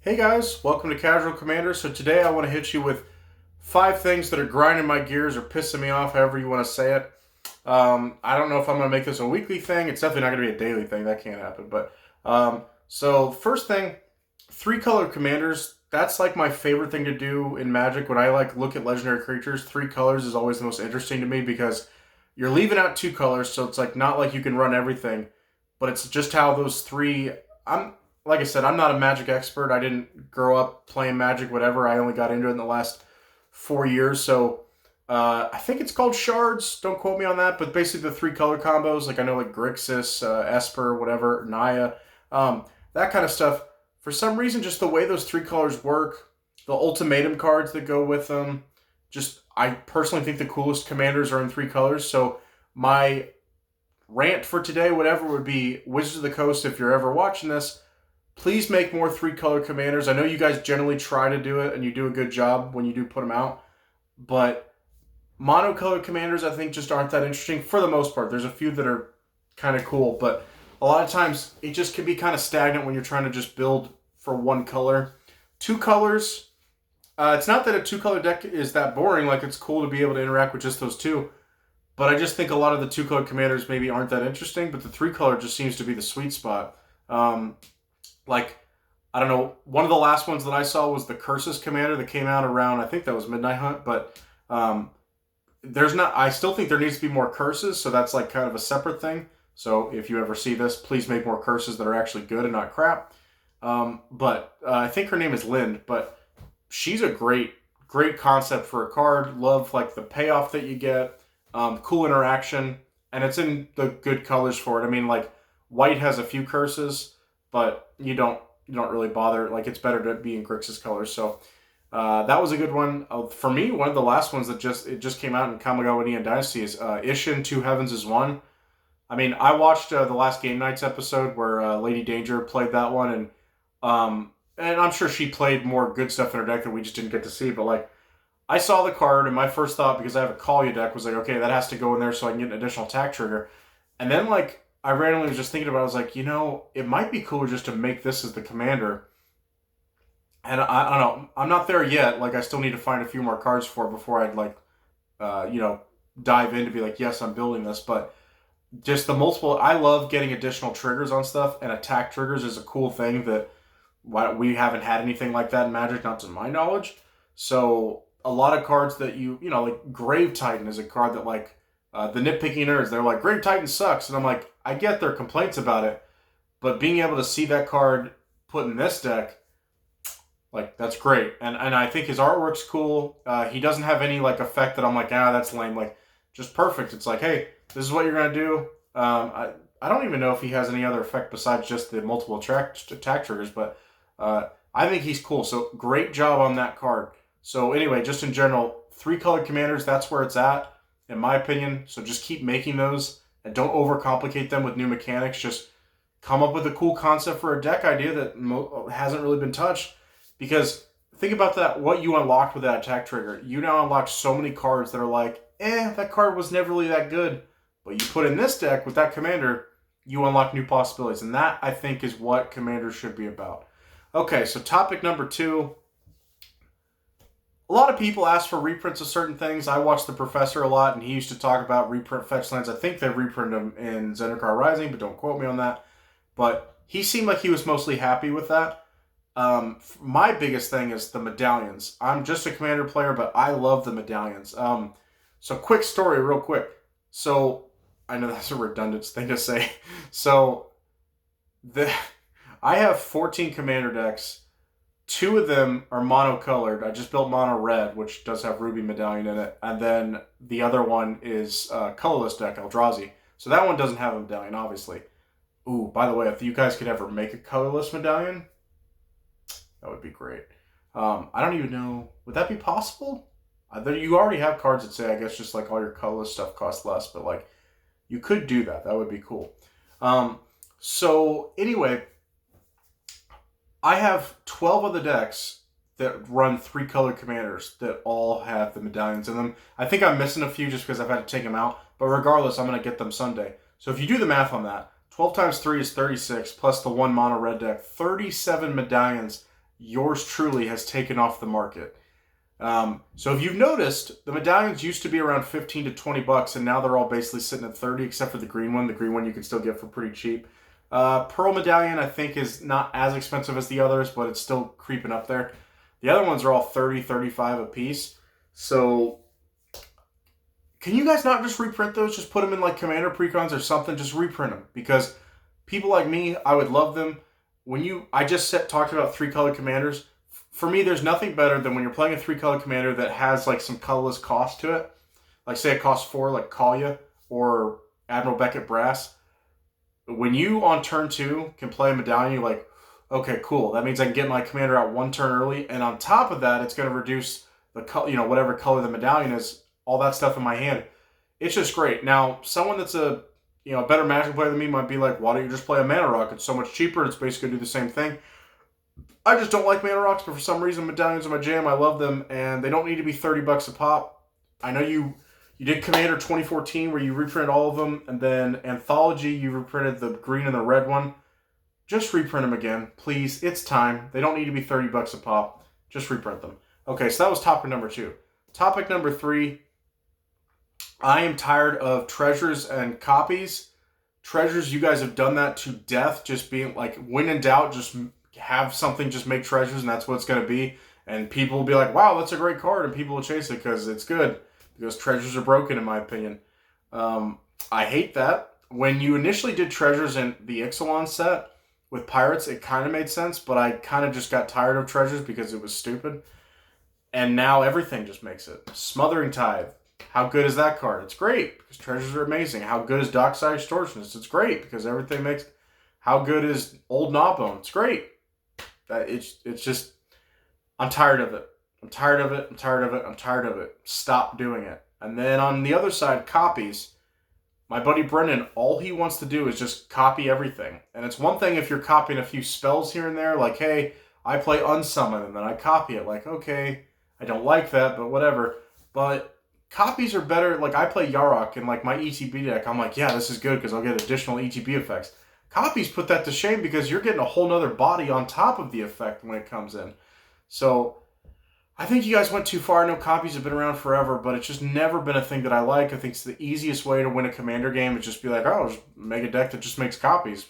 Hey guys, welcome to Casual Commander. So today I want to hit you with 5 things that are grinding my gears or pissing me off, however you want to say it. I don't know if I'm going to make this a weekly thing. It's definitely not going to be a daily thing. That can't happen. So first thing, 3-color commanders. That's like my favorite thing to do in Magic. When I look at legendary creatures, 3 colors is always the most interesting to me because you're leaving out 2 colors, so it's like not like you can run everything, but it's just how those three. I'm like I said, I'm not a Magic expert. I didn't grow up playing Magic, whatever. I only got into it in the last 4 years. So I think it's called Shards. Don't quote me on that. But basically the 3-color combos, like I know like Grixis, Esper, whatever, Naya, that kind of stuff. For some reason, just the way those 3 colors work, the ultimatum cards that go with them, just I personally think the coolest commanders are in 3 colors. So my rant for today, whatever, would be Wizards of the Coast. If you're ever watching this, please make more 3-color commanders. I know you guys generally try to do it, and you do a good job when you do put them out. But monocolored commanders, I think, just aren't that interesting for the most part. There's a few that are kind of cool, but a lot of times it just can be kind of stagnant when you're trying to just build for one color. 2 colors, it's not that a 2-color deck is that boring. Like, it's cool to be able to interact with just those two. But I just think a lot of the 2-color commanders maybe aren't that interesting, but the 3-color just seems to be the sweet spot. Like, I don't know, one of the last ones that I saw was the Curses Commander that came out around, I think that was Midnight Hunt, but I still think there needs to be more Curses, so that's like kind of a separate thing. So if you ever see this, please make more Curses that are actually good and not crap. I think her name is Lind, but she's a great concept for a card. Love like the payoff that you get, cool interaction, and it's in the good colors for it. I mean, like, white has a few Curses, but you don't really bother. Like, it's better to be in Grixis colors. So that was a good one. For me, one of the last ones that just came out in Kamigawa Neon Dynasty is Ishin, Two Heavens is One. I mean, I watched the last Game Nights episode where Lady Danger played that one, and I'm sure she played more good stuff in her deck that we just didn't get to see. But like, I saw the card, and my first thought, because I have a Kalia deck, was like, okay, that has to go in there so I can get an additional attack trigger. And then like, I randomly was just thinking about it. I was like, it might be cooler just to make this as the commander. And I don't know. I'm not there yet. Like, I still need to find a few more cards for it before I'd dive in to be like, yes, I'm building this. But just the multiple, I love getting additional triggers on stuff, and attack triggers is a cool thing that we haven't had anything like that in Magic, not to my knowledge. So a lot of cards that like Grave Titan is a card that like the nitpicking nerds, they're like, Grave Titan sucks. And I'm like, I get their complaints about it, but being able to see that card put in this deck, like, that's great. And I think his artwork's cool. He doesn't have any like effect that I'm like, that's lame. Like, just perfect. It's like, hey, this is what you're gonna do. I don't even know if he has any other effect besides just the multiple attack triggers, but I think he's cool. So great job on that card. So anyway, just in general, 3-color commanders, that's where it's at, in my opinion. So just keep making those, and don't overcomplicate them with new mechanics. Just come up with a cool concept for a deck idea that hasn't really been touched. Because think about that, what you unlocked with that attack trigger. You now unlock so many cards that are like, that card was never really that good. But you put in this deck with that commander, you unlock new possibilities. And that, I think, is what commanders should be about. Okay, so topic number 2. A lot of people ask for reprints of certain things. I watch The Professor a lot, and he used to talk about reprint fetch lands. I think they reprinted them in Zendikar Rising, but don't quote me on that. But he seemed like he was mostly happy with that. My biggest thing is the medallions. I'm just a commander player, but I love the medallions. So quick story, real quick. So I know that's a redundant thing to say. So I have 14 commander decks. 2 of them are monocolored. I just built mono red, which does have Ruby Medallion in it. And then the other one is a colorless deck, Eldrazi. So that one doesn't have a medallion, obviously. Ooh, by the way, if you guys could ever make a colorless medallion, that would be great. I don't even know. Would that be possible? You already have cards that say, I guess, just like all your colorless stuff costs less. But like, you could do that. That would be cool. So anyway, I have 12 of the decks that run 3-color commanders that all have the medallions in them. I think I'm missing a few just because I've had to take them out. But regardless, I'm going to get them Sunday. So if you do the math on that, 12 times 3 is 36, plus the 1 mono red deck, 37 medallions yours truly has taken off the market. So if you've noticed, the medallions used to be around 15 to 20 bucks, and now they're all basically sitting at 30, except for the green one. The green one you can still get for pretty cheap. Pearl medallion, I think, is not as expensive as the others, but it's still creeping up there. The other ones are all 30, 35 a piece. So can you guys not just reprint those? Just put them in like Commander Precons or something. Just reprint them, because people like me, I would love them. I just talked about 3-color commanders. For me, there's nothing better than when you're playing a 3-color commander that has like some colorless cost to it. Like say it costs 4, like Kalia or Admiral Beckett Brass. When you on turn 2 can play a medallion, you're like, okay, cool. That means I can get my commander out 1 turn early, and on top of that, it's going to reduce the color, whatever color the medallion is, all that stuff in my hand. It's just great. Now, someone that's a better Magic player than me might be like, why don't you just play a Mana Rock? It's so much cheaper. It's basically do the same thing. I just don't like Mana Rocks, but for some reason, medallions are my jam. I love them, and they don't need to be 30 bucks a pop. I know you did Commander 2014 where you reprinted all of them, and then Anthology, you reprinted the green and the red one. Just reprint them again, please. It's time. They don't need to be 30 bucks a pop. Just reprint them. Okay, so that was topic number 2. Topic number 3, I am tired of treasures and copies. Treasures, you guys have done that to death. Just being like, when in doubt, just have something, just make treasures, and that's what it's going to be. And people will be like, wow, that's a great card, and people will chase it because it's good. Because treasures are broken, in my opinion. I hate that. When you initially did treasures in the Ixalan set with pirates, it kind of made sense, but I kind of just got tired of treasures because it was stupid. And now everything just makes it. Smothering Tithe. How good is that card? It's great because treasures are amazing. How good is Dockside Extortionist? It's great because everything makes... How good is Old Gnawbone? It's great. It's just... I'm tired of it. I'm tired of it. I'm tired of it. I'm tired of it. Stop doing it. And then on the other side, copies. My buddy Brendan, all he wants to do is just copy everything. And it's one thing if you're copying a few spells here and there, like, hey, I play Unsummon, and then I copy it. Like, okay, I don't like that, but whatever. But copies are better. Like, I play Yarok, and like my ETB deck, I'm like, yeah, this is good because I'll get additional ETB effects. Copies put that to shame because you're getting a whole nother body on top of the effect when it comes in. So I think you guys went too far. I know copies have been around forever, but it's just never been a thing that I like. I think it's the easiest way to win a commander game is just be like, oh, just make a deck that just makes copies.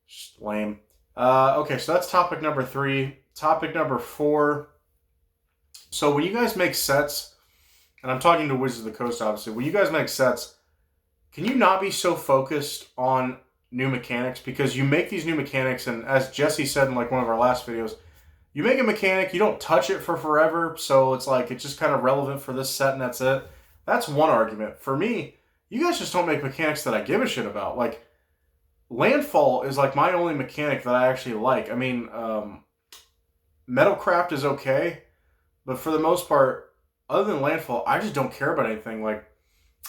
Just lame. Okay, so that's topic number 3. Topic number 4. So when you guys make sets, and I'm talking to Wizards of the Coast, obviously, when you guys make sets, can you not be so focused on new mechanics? Because you make these new mechanics, and as Jesse said in like one of our last videos, you make a mechanic, you don't touch it for forever, so it's like it's just kind of relevant for this set and that's it. That's one argument. For me, you guys just don't make mechanics that I give a shit about. Like, Landfall is like my only mechanic that I actually like. I mean, Metalcraft is okay, but for the most part, other than Landfall, I just don't care about anything. Like,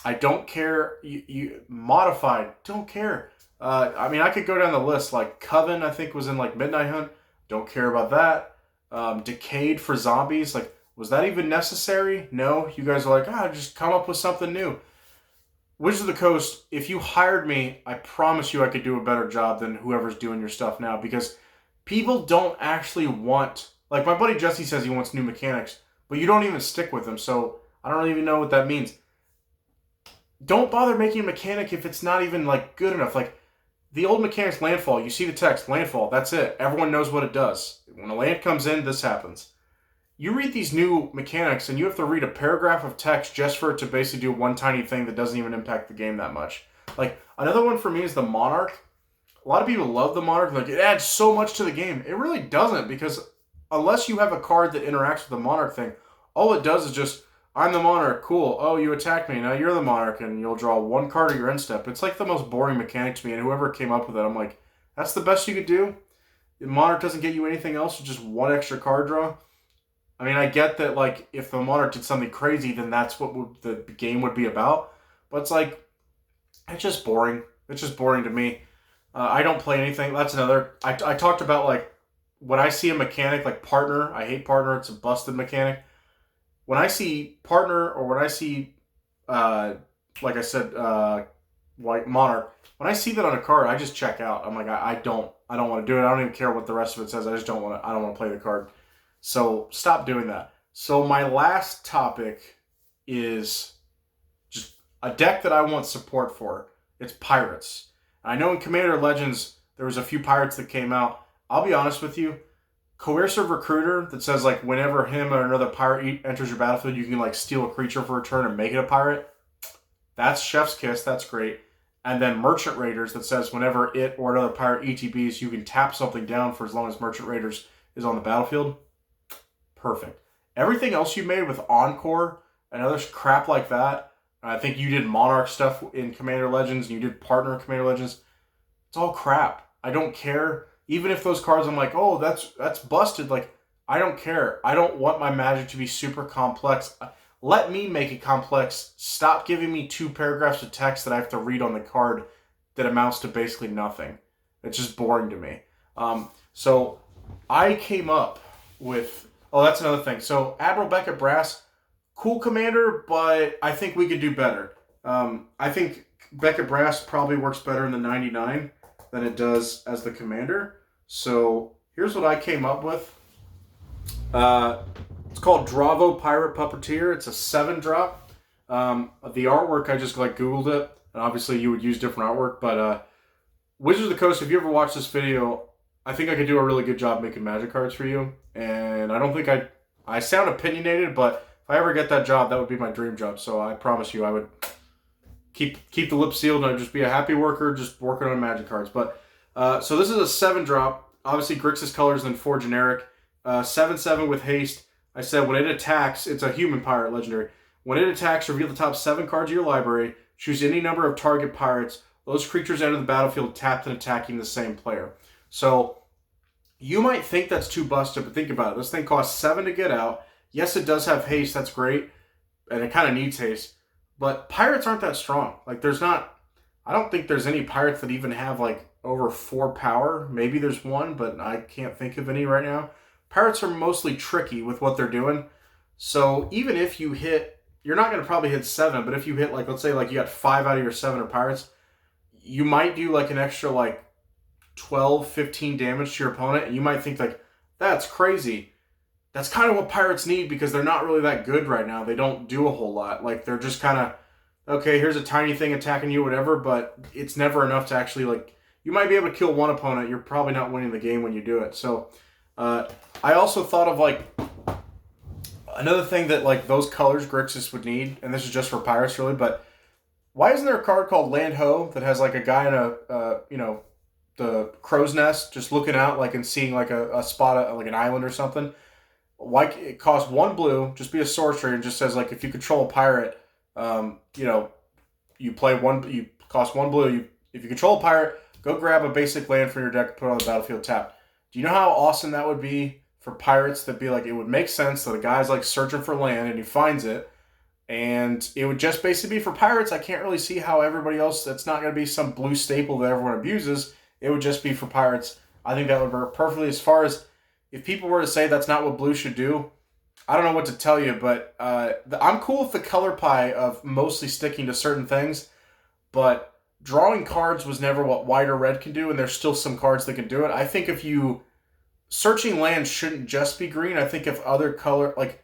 I don't care. You Modified, don't care. I mean, I could go down the list. Like, Coven, I think, was in like Midnight Hunt. Don't care about that. Decayed for zombies. Like, was that even necessary? No. You guys are like, just come up with something new. Wizards of the Coast, if you hired me, I promise you I could do a better job than whoever's doing your stuff now, because people don't actually want... Like, my buddy Jesse says he wants new mechanics, but you don't even stick with them, so I don't even know what that means. Don't bother making a mechanic if it's not even, like, good enough. Like, the old mechanics, Landfall, you see the text, Landfall, that's it. Everyone knows what it does. When a land comes in, this happens. You read these new mechanics, and you have to read a paragraph of text just for it to basically do one tiny thing that doesn't even impact the game that much. Like, another one for me is the Monarch. A lot of people love the Monarch. Like, it adds so much to the game. It really doesn't, because unless you have a card that interacts with the Monarch thing, all it does is just, I'm the Monarch, cool. Oh, you attacked me, now you're the Monarch, and you'll draw one card of your end step. It's like the most boring mechanic to me, and whoever came up with it, I'm like, that's the best you could do? The Monarch doesn't get you anything else, it's just one extra card draw? I mean, I get that, like, if the Monarch did something crazy, then that's what the game would be about. But it's like, it's just boring. It's just boring to me. I don't play anything. That's another. I talked about, like, when I see a mechanic, like Partner, I hate Partner, it's a busted mechanic. When I see Partner, or when I see, like I said, like Monarch, when I see that on a card, I just check out. I'm like, I don't I don't want to do it. I don't even care what the rest of it says. I just don't want to. I don't want to play the card. So stop doing that. So my last topic is just a deck that I want support for. It's pirates. I know in Commander Legends there was a few pirates that came out. I'll be honest with you. Coercive Recruiter that says like whenever him or another pirate enters your battlefield, you can like steal a creature for a turn and make it a pirate. That's Chef's Kiss. That's great. And then Merchant Raiders that says whenever it or another pirate ETBs, you can tap something down for as long as Merchant Raiders is on the battlefield. Perfect. Everything else you made with Encore and other crap like that, I think you did Monarch stuff in Commander Legends and you did Partner in Commander Legends, it's all crap. I don't care. Even if those cards I'm like, oh, that's busted, like, I don't care. I don't want my Magic to be super complex. Let me make it complex. Stop giving me 2 paragraphs of text that I have to read on the card that amounts to basically nothing. It's just boring to me. So I came up with... Oh, that's another thing. So Admiral Beckett Brass, cool commander, but I think we could do better. I think Beckett Brass probably works better in the 99 than it does as the commander. So here's what I came up with. It's called Dravo Pirate Puppeteer. It's a 7-drop. The artwork, I just like Googled it. And obviously you would use different artwork. But Wizards of the Coast, if you ever watch this video, I think I could do a really good job making Magic cards for you. And I don't think I sound opinionated, but if I ever get that job, that would be my dream job. So I promise you I would keep the lips sealed and I'd just be a happy worker just working on Magic cards. But so this is a 7-drop. Obviously Grixis colors and 4 generic. 7/7 with haste. I said when it attacks, it's a human pirate legendary. When it attacks, reveal the top 7 cards of your library. Choose any number of target pirates. Those creatures enter the battlefield tapped and attacking the same player. So you might think that's too busted, but think about it. This thing costs 7 to get out. Yes, it does have haste. That's great. And it kind of needs haste. But pirates aren't that strong. Like I don't think there's any pirates that even have like over 4 power. Maybe there's one, but I can't think of any right now. Pirates are mostly tricky with what they're doing. So even if you hit, you're not going to probably hit 7, but if you hit like, let's say like you got 5 out of your 7 are pirates, you might do like an extra like 12, 15 damage to your opponent. And you might think like, that's crazy. That's kind of what pirates need because they're not really that good right now. They don't do a whole lot. Like they're just kind of, okay, here's a tiny thing attacking you, whatever, but it's never enough to actually like, you might be able to kill one opponent. You're probably not winning the game when you do it. So I also thought of like another thing that like those colors Grixis would need, and this is just for pirates really, but why isn't there a card called Land Ho that has like a guy in a the crow's nest just looking out like and seeing like a spot like an island or something? Why it costs 1 blue, just be a sorcery and just says like if you control a pirate, you play one, you cost 1 blue. If you control a pirate, go grab a basic land from your deck and put it on the battlefield tapped. Do you know how awesome that would be for pirates? That'd be like, it would make sense that a guy's like searching for land and he finds it. And it would just basically be for pirates. I can't really see how everybody else, that's not going to be some blue staple that everyone abuses. It would just be for pirates. I think that would work perfectly. As far as if people were to say that's not what blue should do, I don't know what to tell you, but I'm cool with the color pie of mostly sticking to certain things, but drawing cards was never what white or red can do, and there's still some cards that can do it. I think if you... Searching land shouldn't just be green. I think if other color... Like,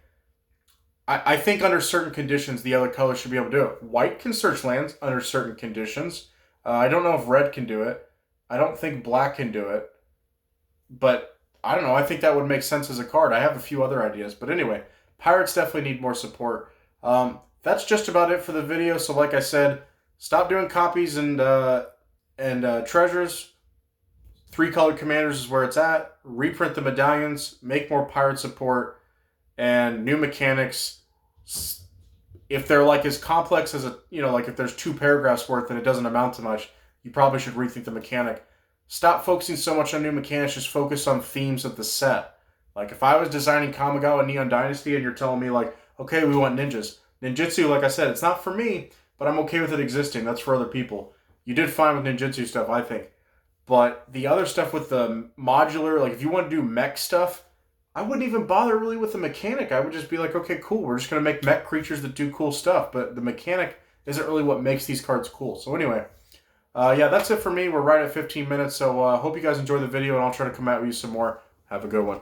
I think under certain conditions, the other color should be able to do it. White can search lands under certain conditions. I don't know if red can do it. I don't think black can do it. But, I don't know. I think that would make sense as a card. I have a few other ideas. But anyway, pirates definitely need more support. That's just about it for the video. So like I said... Stop doing copies and treasures. 3-colored commanders is where it's at. Reprint the medallions. Make more pirate support. And new mechanics. If they're like as complex as like if there's 2 paragraphs worth and it doesn't amount to much, you probably should rethink the mechanic. Stop focusing so much on new mechanics. Just focus on themes of the set. Like if I was designing Kamigawa Neon Dynasty and you're telling me like, okay, we want ninjas. Ninjutsu, like I said, it's not for me. But I'm okay with it existing. That's for other people. You did fine with ninjutsu stuff, I think. But the other stuff with the modular, like if you want to do mech stuff, I wouldn't even bother really with the mechanic. I would just be like, okay, cool. We're just going to make mech creatures that do cool stuff. But the mechanic isn't really what makes these cards cool. So anyway, Yeah, that's it for me. We're right at 15 minutes, so hope you guys enjoy the video, and I'll try to come out with you some more. Have a good one.